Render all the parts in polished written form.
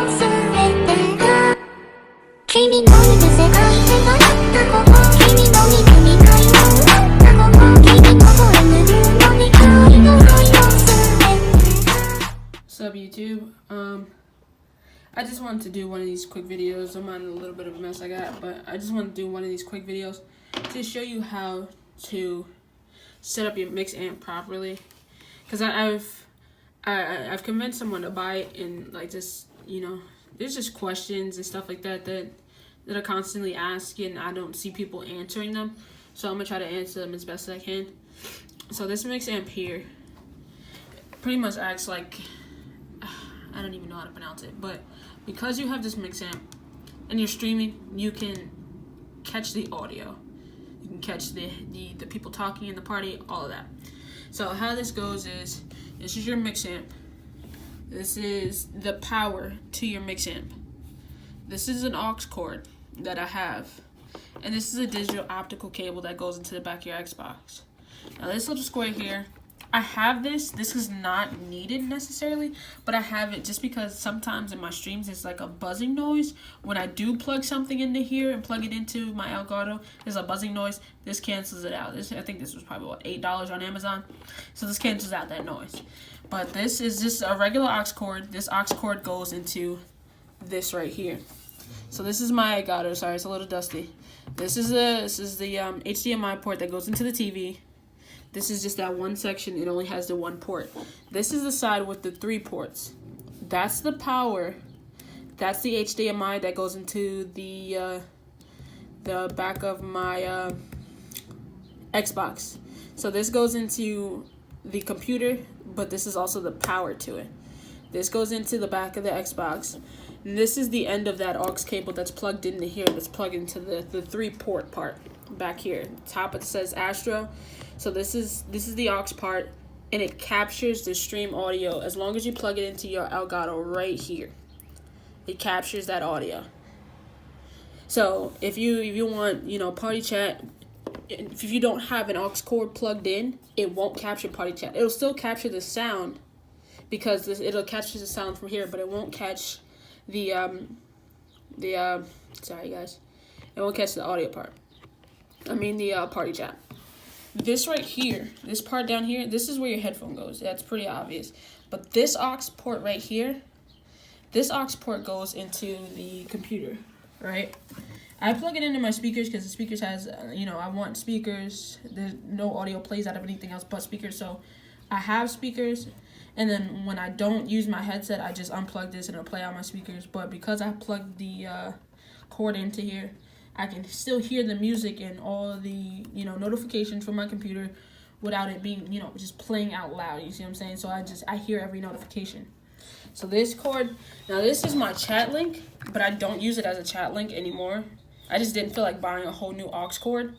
What's up, YouTube? I just wanted to do one of these quick videos. I'm on a little bit of a mess I got, but I just want to do one of these quick videos to show you how to set up your mix amp properly. Because I've convinced someone to buy it, and like just, you know, there's just questions and stuff like that that are constantly asked, and I don't see people answering them. So I'm gonna try to answer them as best as I can. So this mix amp here pretty much acts like, I don't even know how to pronounce it, but because you have this mix amp and you're streaming, you can catch the audio. You can catch the people talking in the party, all of that. So how this goes is, this is your mix amp. This is the power to your mix amp. This is an aux cord that I have. And this is a digital optical cable that goes into the back of your Xbox. Now this little square here, I have this. This is not needed necessarily, but I have it just because sometimes in my streams it's like a buzzing noise. When I do plug something into here and plug it into my Elgato, there's a buzzing noise. This cancels it out. I think this was probably, what, $8 on Amazon? So this cancels out that noise. But this is just a regular aux cord. This aux cord goes into this right here. So this is my Elgato. Sorry, it's a little dusty. This is the HDMI port that goes into the TV. This is just that one section. It only has the one port. This is the side with the 3 ports. That's the power. That's the HDMI that goes into the back of my Xbox. So this goes into the computer, but this is also the power to it. This goes into the back of the Xbox. And this is the end of that aux cable that's plugged into here. That's plugged into the 3-port part back here. Top it says Astro. So this is the aux part, and it captures the stream audio as long as you plug it into your Elgato right here. It captures that audio. So if you want, you know, party chat, if you don't have an aux cord plugged in, it won't capture party chat. It'll still capture the sound because it'll capture the sound from here, but it won't catch the sorry guys, it won't catch the audio part. I mean the party chat. This right here, this part down here, this is where your headphone goes. That's pretty obvious. But this aux port right here, this aux port goes into the computer, right? I plug it into my speakers because the speakers has, you know, I want speakers. There's no audio plays out of anything else but speakers. So I have speakers. And then when I don't use my headset, I just unplug this and it'll play out my speakers. But because I plugged the cord into here, I can still hear the music and all the, you know, notifications from my computer without it being, you know, just playing out loud. You see what I'm saying? So I hear every notification. So this cord, now this is my chat link, but I don't use it as a chat link anymore. I just didn't feel like buying a whole new aux cord.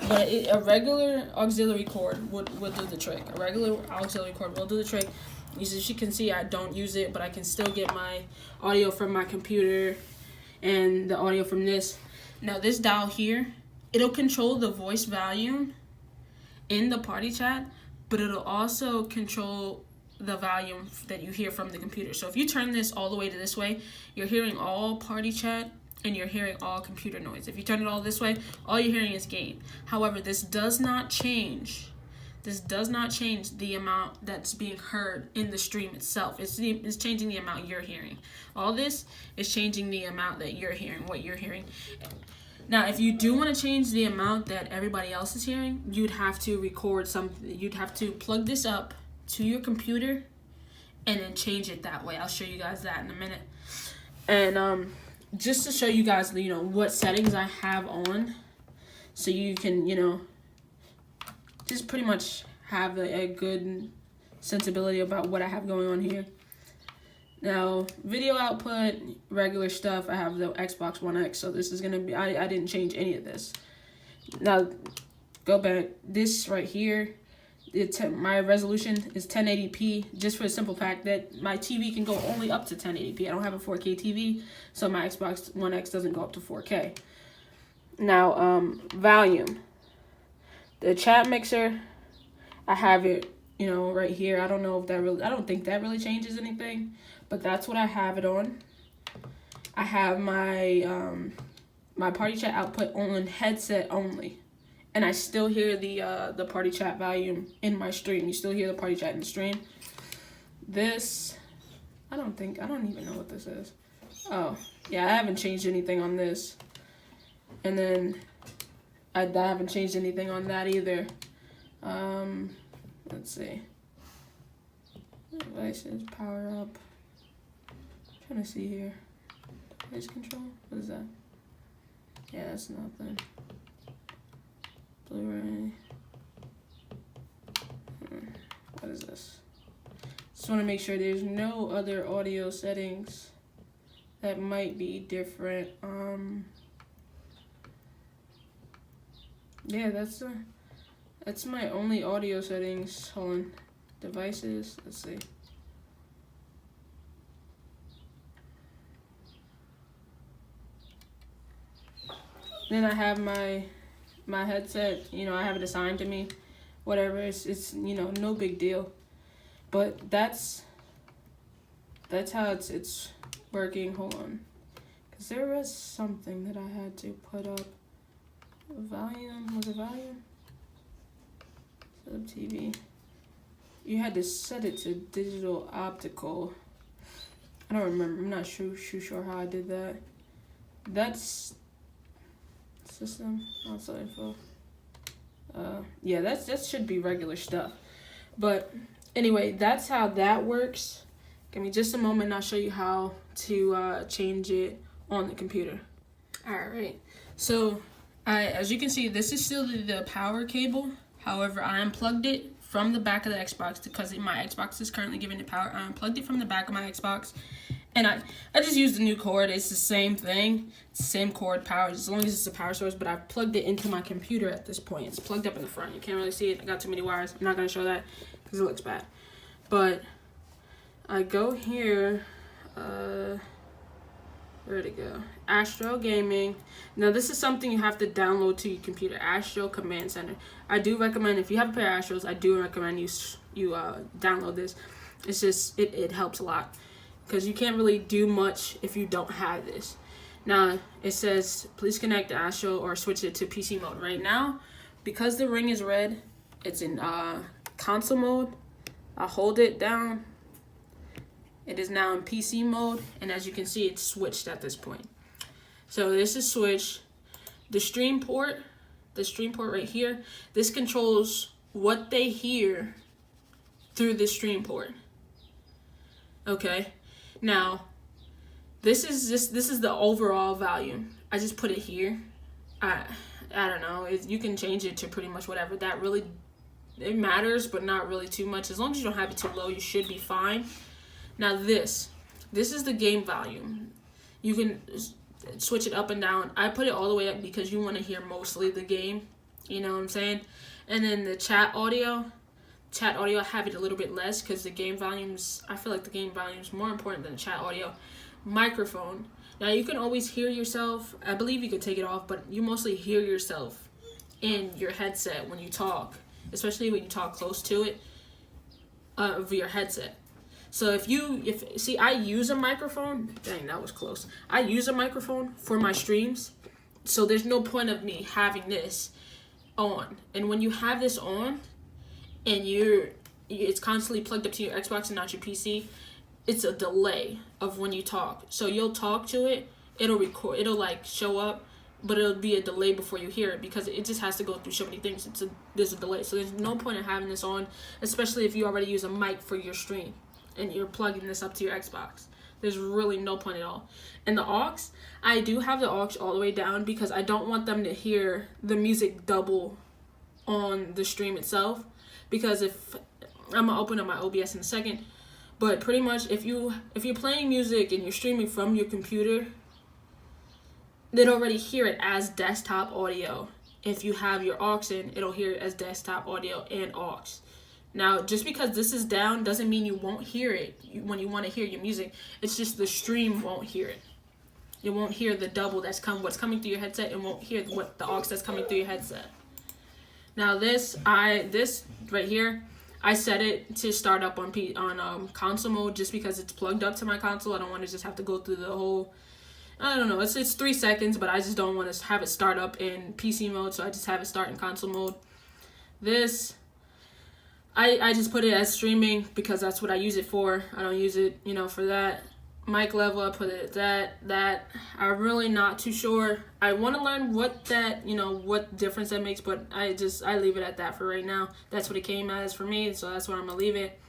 But a regular auxiliary cord would do the trick. A regular auxiliary cord will do the trick. As you can see, I don't use it, but I can still get my audio from my computer and the audio from this. Now this dial here, it'll control the voice volume in the party chat, but it'll also control the volume that you hear from the computer. So if you turn this all the way to this way, you're hearing all party chat and you're hearing all computer noise. If you turn it all this way, all you're hearing is gain. However, this does not change the amount that's being heard in the stream itself. It's changing the amount you're hearing. All this is changing the amount that you're hearing, what you're hearing. Now, if you do want to change the amount that everybody else is hearing, you'd have to record something. You'd have to plug this up to your computer and then change it that way. I'll show you guys that in a minute. And just to show you guys, you know, what settings I have on, so you can, you know, just pretty much have a good sensibility about what I have going on here. Now, video output, regular stuff, I have the Xbox One X, so this is going to be, I didn't change any of this. Now, go back, this right here, my resolution is 1080p, just for the simple fact that my TV can go only up to 1080p. I don't have a 4K TV, so my Xbox One X doesn't go up to 4K. Now, volume. The chat mixer, I have it, you know, right here. I don't know if that really, I don't think that really changes anything, but that's what I have it on. I have my my party chat output on headset only, and I still hear the party chat volume in my stream. You still hear the party chat in the stream. This, I don't even know what this is. Oh, yeah, I haven't changed anything on this. And then I haven't changed anything on that either. Let's see. Devices, power up. I'm trying to see here. Device control? What is that? Yeah, that's nothing. Blu-ray. What is this? Just want to make sure there's no other audio settings that might be different. Yeah, that's my only audio settings. Hold on. Devices. Let's see. Then I have my headset, you know, I have it assigned to me. Whatever, it's you know, no big deal. But that's how it's working. Hold on. Cuz there was something that I had to put up. Volume, was it volume? Sub TV. You had to set it to digital optical. I don't remember. I'm not sure how I did that. That's system outside info. Yeah, that should be regular stuff. But anyway, that's how that works. Give me just a moment and I'll show you how to change it on the computer. Alright, so as you can see, this is still the power cable. However, I unplugged it from the back of the Xbox because my Xbox is currently giving it power. I unplugged it from the back of my Xbox, and I just used the new cord. It's the same thing. It's the same cord, power, as long as it's a power source, but I've plugged it into my computer at this point. It's plugged up in the front. You can't really see it. I got too many wires. I'm not going to show that because it looks bad. But I go here, where'd it go? Astro Gaming. Now this is something you have to download to your computer. Astro Command Center. I do recommend, if you have a pair of Astros, I do recommend you download this. It's just it helps a lot because you can't really do much if you don't have this. Now it says please connect to Astro or switch it to PC mode. Right now, because the ring is red, it's in console mode. I hold it down. It is now in PC mode, and as you can see, it's switched at this point. So this is switched. The stream port right here, this controls what they hear through the stream port. Okay, now this is the overall volume. I just put it here. I don't know. You can change it to pretty much whatever. That really, it matters, but not really too much. As long as you don't have it too low, you should be fine. Now this is the game volume. You can switch it up and down. I put it all the way up because you want to hear mostly the game. You know what I'm saying? And then the chat audio, I have it a little bit less because the game volumes, I feel like the game volume is more important than the chat audio. Microphone. Now you can always hear yourself. I believe you could take it off, but you mostly hear yourself in your headset when you talk, especially when you talk close to it of your headset. So I use a microphone. Dang, that was close. I use a microphone for my streams, so there's no point of me having this on. And when you have this on, and it's constantly plugged up to your Xbox and not your PC, it's a delay of when you talk. So you'll talk to it, it'll record, it'll like show up, but it'll be a delay before you hear it because it just has to go through so many things. There's a delay. So there's no point in having this on, especially if you already use a mic for your stream and you're plugging this up to your Xbox. There's really no point at all. And the aux, I do have the aux all the way down because I don't want them to hear the music double on the stream itself. Because if I'm gonna open up my OBS in a second, but pretty much if you're playing music and you're streaming from your computer, they'd already hear it as desktop audio. If you have your aux in, it'll hear it as desktop audio and aux. Now, just because this is down doesn't mean you won't hear it when you want to hear your music. It's just the stream won't hear it. You won't hear the double what's coming through your headset, and won't hear what the aux that's coming through your headset. Now this right here, I set it to start up on console mode just because it's plugged up to my console. I don't want to just have to go through the whole I don't know, it's 3 seconds, but I just don't want to have it start up in PC mode, so I just have it start in console mode. This, I just put it as streaming because that's what I use it for. I don't use it, you know, for that. Mic level, I put it at that. I'm really not too sure. I want to learn what that, you know, what difference that makes, but I leave it at that for right now. That's what it came as for me, so that's where I'm gonna leave it.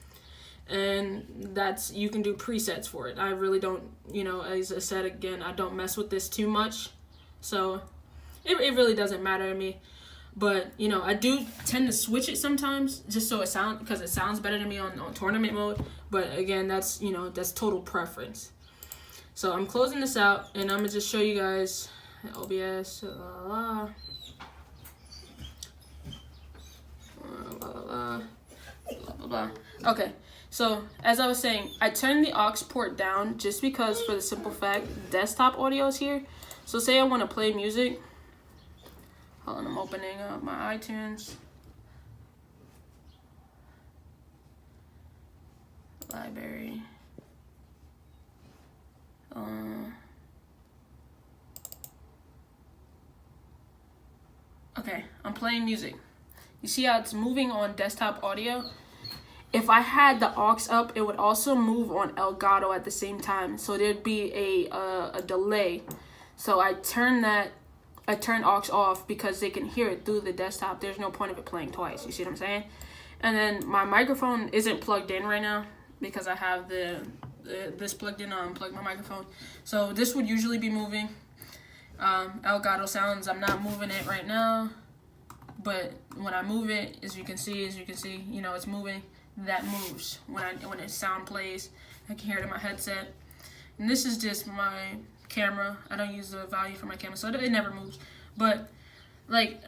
And that's, you can do presets for it. I really don't, you know, as I said again, I don't mess with this too much, so it really doesn't matter to me. But, you know, I do tend to switch it sometimes just so because it sounds better to me on tournament mode. But again, that's, you know, that's total preference. So I'm closing this out, and I'm gonna just show you guys OBS. Okay, so as I was saying, I turned the aux port down just because, for the simple fact, desktop audio is here. So say I want to play music. Hold on, I'm opening up my iTunes. Library. Okay, I'm playing music. You see how it's moving on desktop audio? If I had the aux up, it would also move on Elgato at the same time. So there'd be a delay. So I turn aux off because they can hear it through the desktop. There's no point of it playing twice. You see what I'm saying? And then my microphone isn't plugged in right now because I have this plugged in. Unplugged my microphone. So this would usually be moving. Elgato sounds, I'm not moving it right now. But when I move it, as you can see, you know, it's moving. That moves when the sound plays. I can hear it in my headset. And this is just my camera. I don't use the value for my camera, so it never moves. But like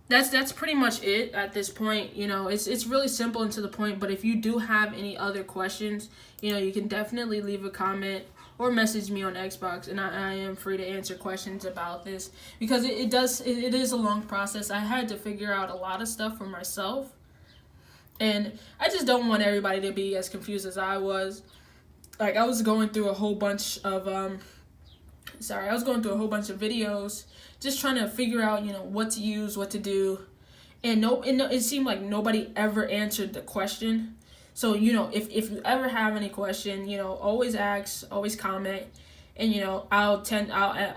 that's pretty much it at this point. You know, it's really simple and to the point. But if you do have any other questions, you know, you can definitely leave a comment or message me on Xbox, and I am free to answer questions about this because it is a long process. I had to figure out a lot of stuff for myself, and I just don't want everybody to be as confused as I was. Like, I was going through a whole bunch of videos just trying to figure out, you know, what to use, what to do, and it seemed like nobody ever answered the question. So, you know, if you ever have any question, you know, always ask, always comment, and, you know, I'll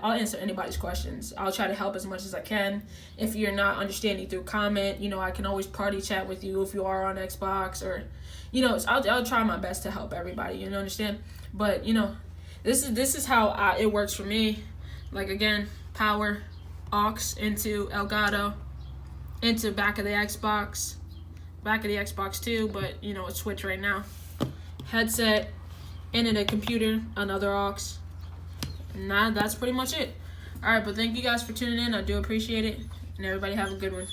answer anybody's questions. I'll try to help as much as I can. If you're not understanding through comment, you know, I can always party chat with you if you are on Xbox, or, you know, I'll try my best to help everybody, you understand? But, you know, this is how it works for me. Like, again, power, aux into Elgato, into back of the Xbox too, but, you know, it's switch right now. Headset, into the computer, another aux. And that's pretty much it. Alright, but thank you guys for tuning in. I do appreciate it. And everybody have a good one.